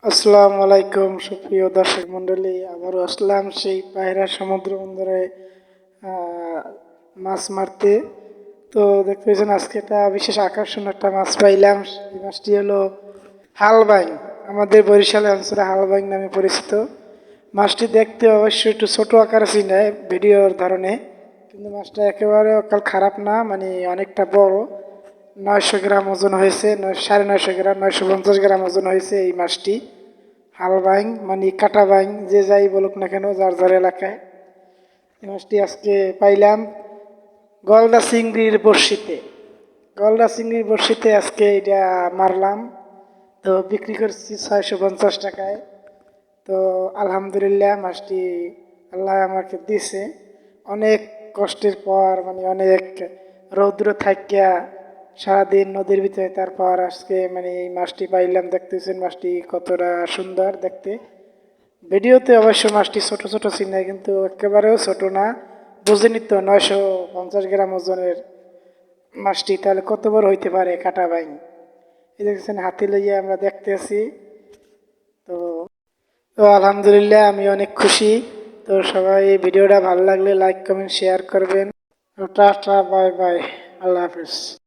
আসসালামু আলাইকুম সুপ্রিয় দর্শক মণ্ডলী, আবারও আসলাম সেই পায়রা সমুদ্র বন্দরে আহ, মাছ মারতে। তো দেখতে পেয়েছেন আজকে একটা বিশেষ আকর্ষণ একটা মাছ পাইলাম। এই মাছটি হলো হালবাইং। আমাদের বরিশাল অঞ্চলে হালবাইং নামে পরিচিত। মাছটি দেখতে অবশ্যই একটু ছোট আকারে চিনায় ভিডিওর ধরনে, কিন্তু মাছটা একেবারে অকাল খারাপ না, মানে অনেকটা বড়। 900 গ্রাম ওজন হয়েছে, 950 গ্রাম, 950 গ্রাম ওজন হয়েছে এই মাছটি। হাল বাইং মানে কাটা বাইং, যে যাই বলুক না কেন, যার যার এলাকায়। এই মাছটি আজকে পাইলাম গলদা চিংড়ির বড়শিতে। গলদা চিংড়ির বড়শিতে আজকে এটা মারলাম। তো বিক্রি করছি 650 টাকায়। তো আলহামদুলিল্লাহ মাছটি আল্লাহ আমাকে দিছে অনেক কষ্টের পর, মানে অনেক রৌদ্র থাকিয়া সারাদিন নদীর ভিতরে, তারপর আজকে মানে এই মাছটি পাইলাম। দেখতেছেন মাছটি কতটা সুন্দর দেখতে। ভিডিওতে অবশ্য মাছটি ছোট ছোট চিনাই, কিন্তু একেবারেও ছোট না। বুঝেনি তো, 950 গ্রাম ওজনের মাছটি তাহলে কত বড় হইতে পারে কাটা বাইন। এই দেখছেন হাতে লইয়া আমরা দেখতেছি। তো তো আলহামদুলিল্লাহ আমি অনেক খুশি। তো সবাই এই ভিডিওটা ভালো লাগলে লাইক কমেন্ট শেয়ার করবেন। টাটা, বাই বাই, আল্লাহ হাফিজ।